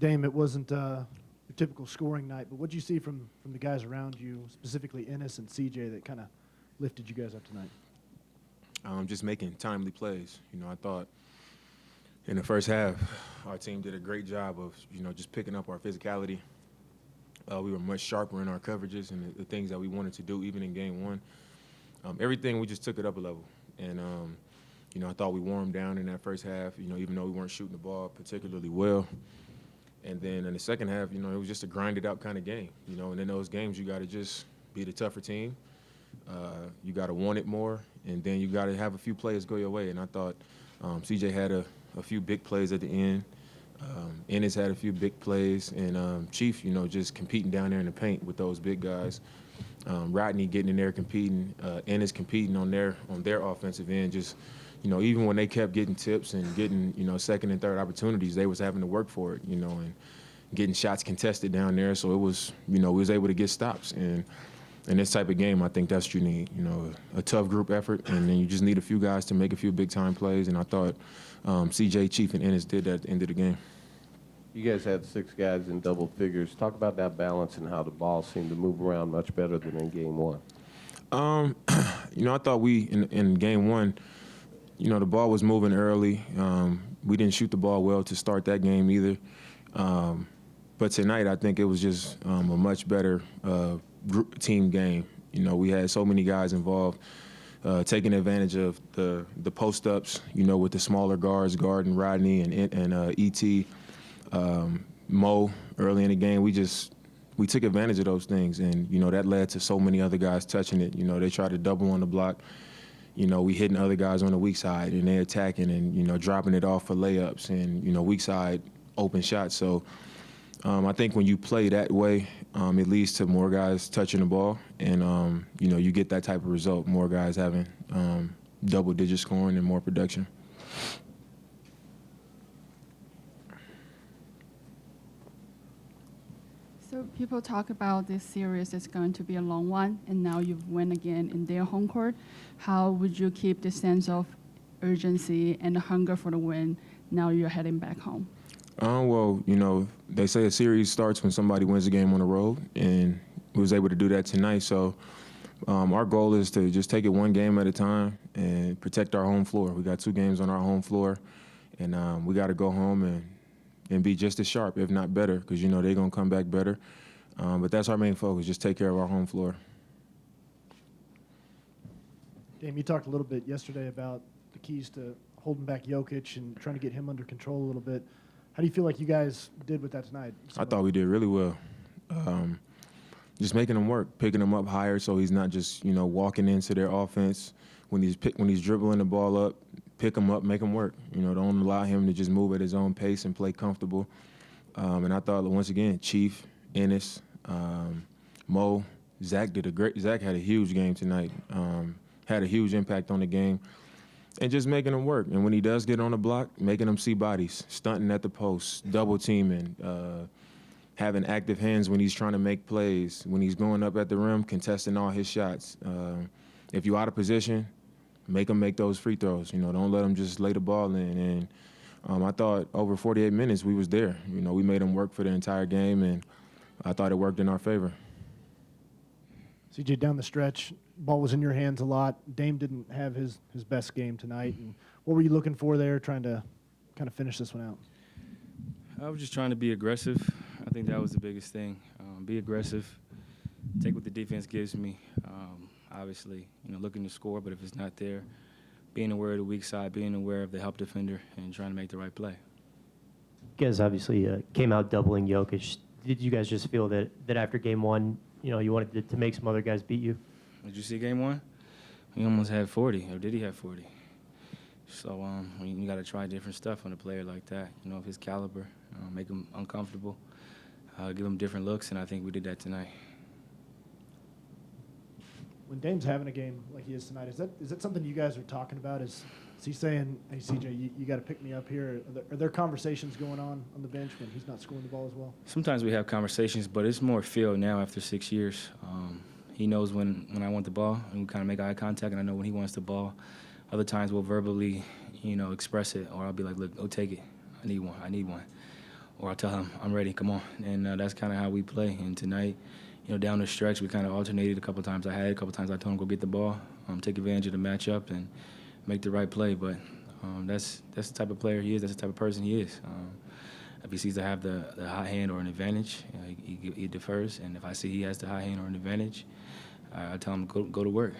Dame, it wasn't your typical scoring night, but what did you see from the guys around you, specifically Ennis and CJ, that kind of lifted you guys up tonight? Just making timely plays. I thought in the first half, our team did a great job of, just picking up our physicality. We were much sharper in our coverages and the things that we wanted to do, even in game one. Everything, we just took it up a level. And, I thought we wore them down in that first half, even though we weren't shooting the ball particularly well. And then in the second half, it was just a grinded-out kind of game. And in those games, you got to just be the tougher team. You got to want it more, and then you got to have a few plays go your way. And I thought CJ had a few big plays at the end. Ennis had a few big plays, and Chief, just competing down there in the paint with those big guys. Rodney getting in there competing, Ennis competing on their offensive end. Just, even when they kept getting tips and getting, second and third opportunities, they was having to work for it, and getting shots contested down there. So it was, we was able to get stops. And in this type of game, I think that's what you need, a tough group effort, and then you just need a few guys to make a few big-time plays. And I thought CJ, Chief, and Ennis did that at the end of the game. You guys had 6 guys in double figures. Talk about that balance and how the ball seemed to move around much better than in game one. I thought we, in game one, the ball was moving early. We didn't shoot the ball well to start that game either. But tonight, I think it was just a much better team game. We had so many guys involved, taking advantage of the post-ups, with the smaller guards guarding Rodney and E.T., Mo early in the game. We took advantage of those things, and, that led to so many other guys touching it. They tried to double on the block. We hitting other guys on the weak side, and they attacking and, dropping it off for layups and, weak side open shots. So I think when you play that way, it leads to more guys touching the ball, and, you get that type of result, more guys having double-digit scoring and more production. So people talk about this series is going to be a long one, and now you've won again in their home court. How would you keep the sense of urgency and the hunger for the win now you're heading back home? Well, they say a series starts when somebody wins a game on the road, and we was able to do that tonight. So our goal is to just take it one game at a time and protect our home floor. We got 2 games on our home floor, and we got to go home and be just as sharp, if not better, because, they're going to come back better. But that's our main focus, just take care of our home floor. Dame, you talked a little bit yesterday about the keys to holding back Jokic and trying to get him under control a little bit. How do you feel like you guys did with that tonight? I thought we did really well. Just making him work, picking him up higher so he's not just, walking into their offense. When he's dribbling the ball up, pick him up, make him work. Don't allow him to just move at his own pace and play comfortable. And I thought, once again, Chief, Ennis, Mo, Zach had a huge game tonight. Had a huge impact on the game. And just making him work. And when he does get on the block, making him see bodies, stunting at the post, double teaming, having active hands when he's trying to make plays, when he's going up at the rim, contesting all his shots. If you're out of position, make him make those free throws. Don't let him just lay the ball in. And I thought over 48 minutes we was there. We made him work for the entire game, and I thought it worked in our favor. CJ, down the stretch, ball was in your hands a lot. Dame didn't have his best game tonight. And what were you looking for there, trying to kind of finish this one out? I was just trying to be aggressive. I think that was the biggest thing. Be aggressive, take what the defense gives me. Obviously, looking to score, but if it's not there, being aware of the weak side, being aware of the help defender, and trying to make the right play. You guys obviously came out doubling Jokic. Did you guys just feel that after game one, you wanted to make some other guys beat you? Did you see game one? He almost had 40, or did he have 40? So you got to try different stuff on a player like that, of his caliber, make him uncomfortable, give him different looks, and I think we did that tonight. When Dame's having a game like he is tonight, is that something you guys are talking about? Is he saying, hey, CJ, you got to pick me up here? Are there conversations going on the bench when he's not scoring the ball as well? Sometimes we have conversations, but it's more feel now after 6 years. He knows when I want the ball, and we kind of make eye contact, and I know when he wants the ball. Other times we'll verbally, express it, or I'll be like, look, go take it. I need one. or I tell him, I'm ready, come on. And that's kind of how we play. And tonight, down the stretch, we kind of alternated. A couple times I had it, a couple times I told him go get the ball, take advantage of the matchup and make the right play. But that's the type of player he is. That's the type of person he is. If he sees to have the hot hand or an advantage, he defers. And if I see he has the hot hand or an advantage, I tell him go to work.